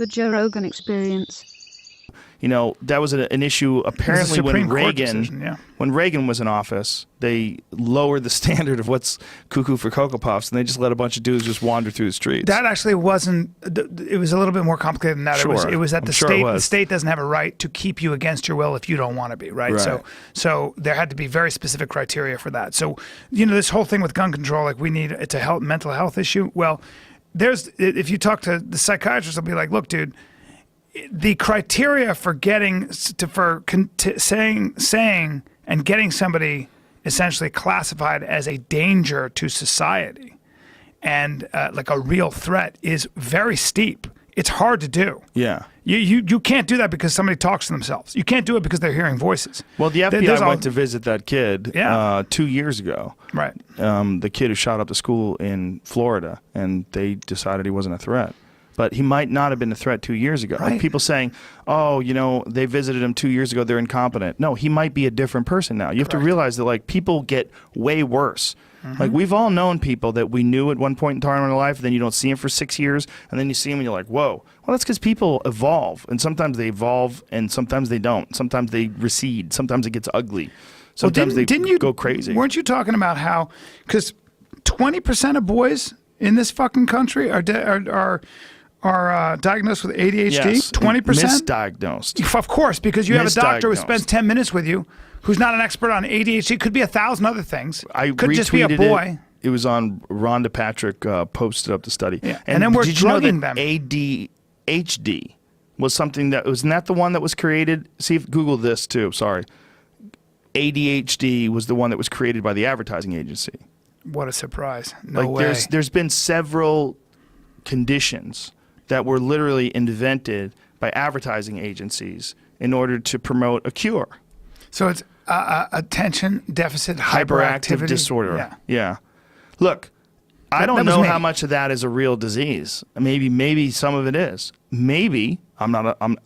The Joe Rogan Experience. You know, that was an issue apparently when Reagan was in office. They lowered the standard of what's cuckoo for Cocoa Puffs, and they just let a bunch of dudes just wander through the streets. That actually wasn't. It was a little bit more complicated than that. Sure. It was that the state doesn't have a right to keep you against your will if you don't want to be, right? So there had to be very specific criteria for that. So, you know, this whole thing with gun control, like it's a mental health issue. Well, if you talk to the psychiatrist, they'll be like, look, dude, the criteria for saying and getting somebody essentially classified as a danger to society and like a real threat is very steep. It's hard to do. Yeah. You can't do that because somebody talks to themselves. You can't do it because they're hearing voices. Well, the FBI went to visit that kid 2 years ago. Right. The kid who shot up the school in Florida, and they decided he wasn't a threat. But he might not have been a threat 2 years ago. Right. Like people saying, oh, you know, they visited him 2 years ago, they're incompetent. No, he might be a different person now. You have to realize that, like, people get way worse. Like, we've all known people that we knew at one point in time in our life, and then you don't see them for 6 years, and then you see them and you're like, whoa. Well, that's because people evolve, and sometimes they evolve, and sometimes they don't. Sometimes they recede. Sometimes it gets ugly. Sometimes they go crazy. Weren't you talking about how, because 20% of boys in this fucking country are diagnosed with ADHD? Yes. 20%? Misdiagnosed. Of course, because you have a doctor who spends 10 minutes with you who's not an expert on ADHD. Could be 1,000 other things. Could just be a boy. It was on Rhonda Patrick posted up the study. Yeah. And then we're drugging them. ADHD was something that, wasn't that the one that was created? See, Google this too, sorry. ADHD was the one that was created by the advertising agency. What a surprise. No way. There's been several conditions that were literally invented by advertising agencies in order to promote a cure. So it's attention deficit hyperactive disorder. Yeah. Look, I don't know how much of that is a real disease. Maybe some of it is. Maybe I'm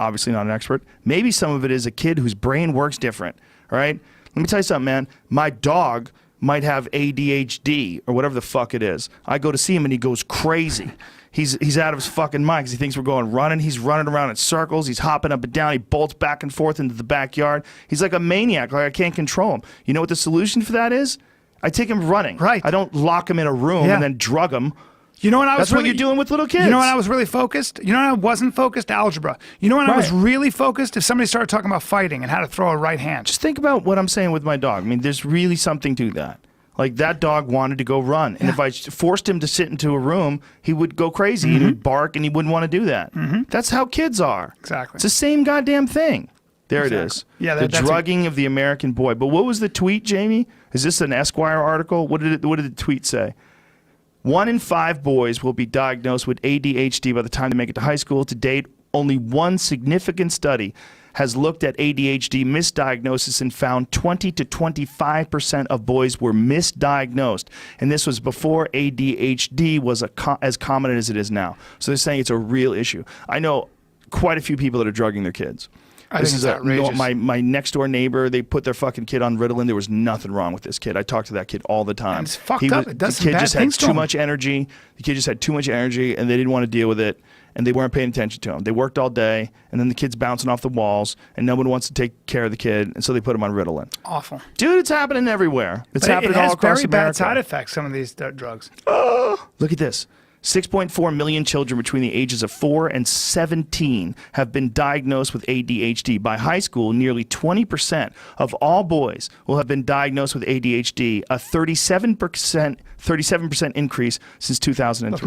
obviously not an expert. Maybe some of it is a kid whose brain works different. All right. Let me tell you something, man. My dog might have ADHD or whatever the fuck it is. I go to see him and he goes crazy. He's out of his fucking mind because he thinks we're going running. He's running around in circles. He's hopping up and down. He bolts back and forth into the backyard. He's like a maniac. Like, I can't control him. You know what the solution for that is? I take him running. Right. I don't lock him in a room and then drug him. You know when I was That's what you're doing with little kids. You know when I was really focused? You know when I wasn't focused? Algebra. You know when I was really focused? If somebody started talking about fighting and how to throw a right hand. Just think about what I'm saying with my dog. I mean, there's really something to that. Like, that dog wanted to go run. And if I forced him to sit into a room, he would go crazy. He would bark, and he wouldn't want to do that. That's how kids are. Exactly. It's the same goddamn thing. There it is. Yeah, the drugging of the American boy. But what was the tweet, Jamie? Is this an Esquire article? What did the tweet say? 1 in 5 boys will be diagnosed with ADHD by the time they make it to high school. To date, only one significant study has looked at ADHD misdiagnosis and found 20 to 25% of boys were misdiagnosed. And this was before ADHD was as common as it is now. So they're saying it's a real issue. I know quite a few people that are drugging their kids. This is outrageous. My next door neighbor, they put their fucking kid on Ritalin. There was nothing wrong with this kid. I talk to that kid all the time. And it's fucked up. It does the kid some just bad had things to too him. much energy. The kid just had too much energy, and they didn't want to deal with it. And they weren't paying attention to him. They worked all day, and then the kid's bouncing off the walls, and no one wants to take care of the kid, and so they put him on Ritalin. Awful. Dude, it's happening everywhere. It's happening all across America. It has very bad side effects, some of these drugs. Look at this. 6.4 million children between the ages of 4 and 17 have been diagnosed with ADHD. By high school, nearly 20% of all boys will have been diagnosed with ADHD, a 37% increase since 2003. Look,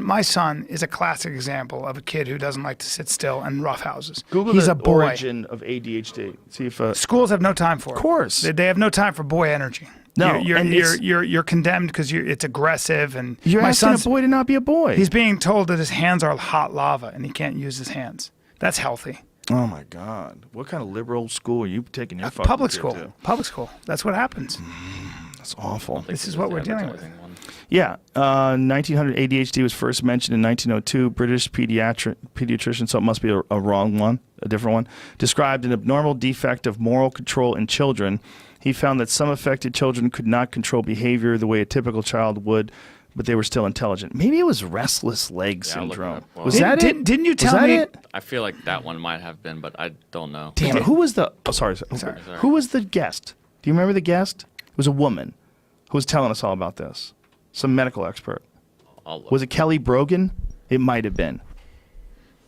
my son is a classic example of a kid who doesn't like to sit still and rough houses. Google He's the a boy. origin of ADHD. See if schools have no time for it. Of course. They have no time for boy energy. No, you're condemned because it's aggressive, and you're asking a boy to not be a boy. He's being told that his hands are hot lava and he can't use his hands. That's healthy. Oh my God! What kind of liberal school are you taking your fucking public kid school? to? Public school. That's what happens. That's awful. This is what we're dealing with. Yeah, 1900 ADHD was first mentioned in 1902. British pediatrician, so it must be a wrong one, a different one, described an abnormal defect of moral control in children. He found that some affected children could not control behavior the way a typical child would, but they were still intelligent. Maybe it was restless leg syndrome. Well, was that it? Didn't you tell me? I feel like that one might have been, but I don't know. Damn it. Who was the... Oh, sorry. Who was the guest? Do you remember the guest? It was a woman who was telling us all about this. Some medical expert. Was it Kelly Brogan? It might have been.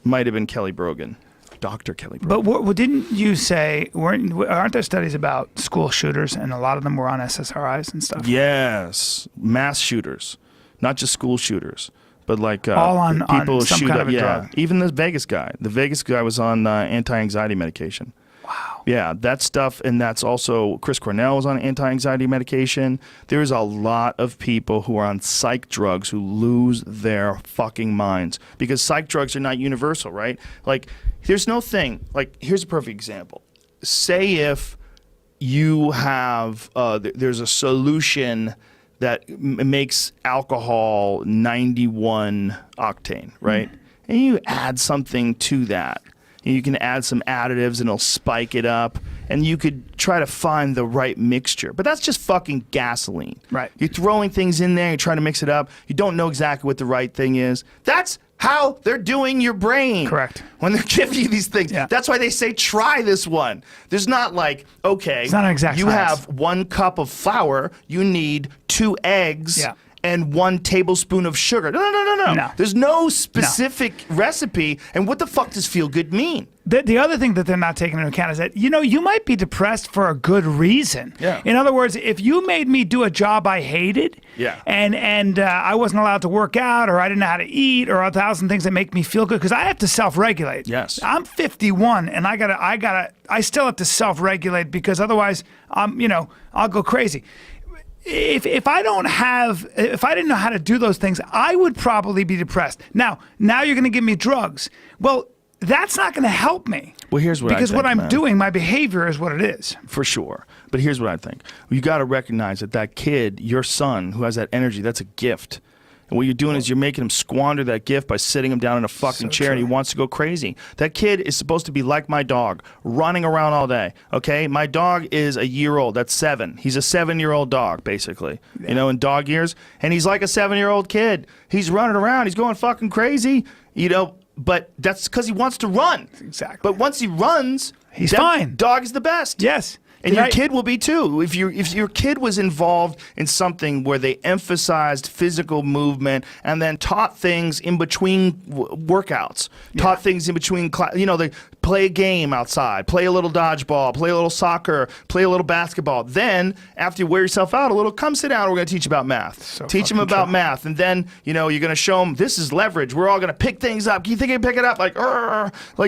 Might have been Kelly Brogan. Dr. Kelly Brogan. But didn't you say, aren't there studies about school shooters, and a lot of them were on SSRIs and stuff? Yes. Mass shooters. Not just school shooters, but like all on people on some shoot kind up. of a Yeah. drug. Even the Vegas guy. The Vegas guy was on anti-anxiety medication. Wow. Yeah, that stuff, and that's also Chris Cornell was on anti-anxiety medication. There's a lot of people who are on psych drugs who lose their fucking minds because psych drugs are not universal, right? Like, there's no thing. Like, here's a perfect example. Say if you have, there's a solution that makes alcohol 91 octane, right? And you add something to that. You can add some additives and it'll spike it up, and you could try to find the right mixture. But that's just fucking gasoline. Right. You're throwing things in there, you're trying to mix it up. You don't know exactly what the right thing is. That's how they're doing your brain. Correct. When they're giving you these things. Yeah. That's why they say try this one. There's not like, okay, it's not an exact you science. have 1 cup of flour, you need 2 eggs. Yeah. And 1 tablespoon of sugar. No. There's no specific recipe. And what the fuck does feel good mean? The other thing that they're not taking into account is that, you might be depressed for a good reason. Yeah. In other words, if you made me do a job I hated, Yeah. and I wasn't allowed to work out, or I didn't know how to eat, or 1,000 things that make me feel good, because I have to self-regulate. Yes. I'm 51, and I still have to self-regulate, because otherwise, I'll go crazy. If I didn't know how to do those things, I would probably be depressed. Now you're going to give me drugs. Well, that's not going to help me. Well, here's what I because think, what I'm man. doing, my behavior is what it is. For sure. But here's what I think. You got to recognize that kid, your son, who has that energy, that's a gift. And what you're doing is you're making him squander that gift by sitting him down in a fucking chair, and he wants to go crazy. That kid is supposed to be like my dog, running around all day, okay? My dog is a year old. That's 7. He's a 7-year-old dog, basically, in dog years. And he's like a 7-year-old kid. He's running around. He's going fucking crazy, but that's because he wants to run. Exactly. But once he runs, he's fine. Dog is the best. Yes. And your kid will be too. If your kid was involved in something where they emphasized physical movement and then taught things in between workouts, taught things in between class, they play a game outside, play a little dodgeball, play a little soccer, play a little basketball. Then after you wear yourself out a little, come sit down. We're going to teach you about math. Teach them about math, and then you're going to show them this is leverage. We're all going to pick things up. You think you can pick it up? Like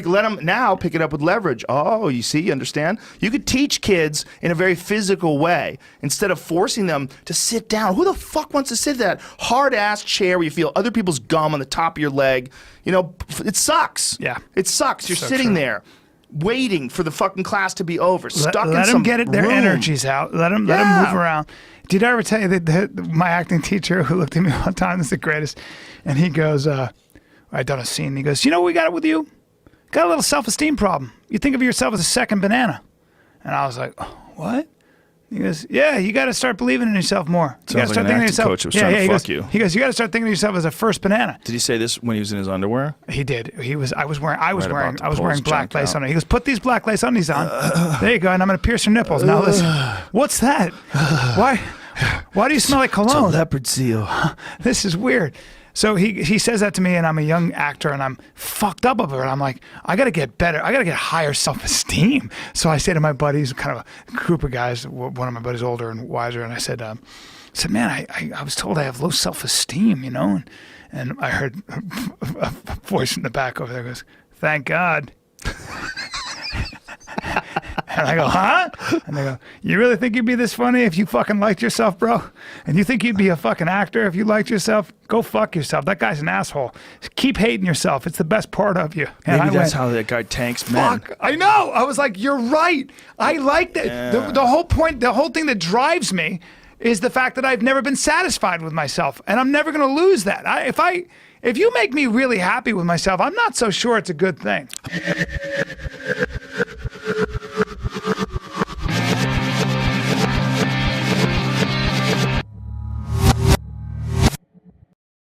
let them now pick it up with leverage. Oh, you see, you understand? You could teach kids in a very physical way instead of forcing them to sit down. Who the fuck wants to sit in that hard-ass chair where you feel other people's gum on the top of your leg? It sucks. Yeah. It sucks. You're sitting there waiting for the fucking class to be over, stuck in let some them get their room. energies out. Let them move around. Did I ever tell you that my acting teacher who looked at me one time, this is the greatest, and he goes, I'd done a scene, he goes, what we got with you? Got a little self-esteem problem. You think of yourself as a second banana. And I was like, oh, what? He goes, yeah, you got to start believing in yourself more. You got to start thinking of yourself. Coach was trying to fuck you. He goes, you got to start thinking of yourself as a first banana. Did he say this when he was in his underwear? He did. I was wearing about to black lace out. on. He goes, put these black lace undies on. There you go, and I'm going to pierce your nipples. Now listen, what's that? Why do you smell like cologne? It's a leopard seal. This is weird. So he says that to me, and I'm a young actor, and I'm fucked up over it. I'm like, I got to get better. I got to get higher self-esteem. So I say to my buddies, kind of a group of guys, one of my buddies older and wiser, and I said, man, I was told I have low self-esteem, and I heard a voice in the back over there goes, thank God. And I go, huh? And they go, you really think you'd be this funny if you fucking liked yourself, bro? And you think you'd be a fucking actor if you liked yourself? Go fuck yourself. That guy's an asshole. Keep hating yourself. It's the best part of you. And Maybe that's how that guy tanks men. Fuck, I know. I was like, you're right. I like that. Yeah. The whole point, the whole thing that drives me is the fact that I've never been satisfied with myself. And I'm never going to lose that. If you make me really happy with myself, I'm not so sure it's a good thing.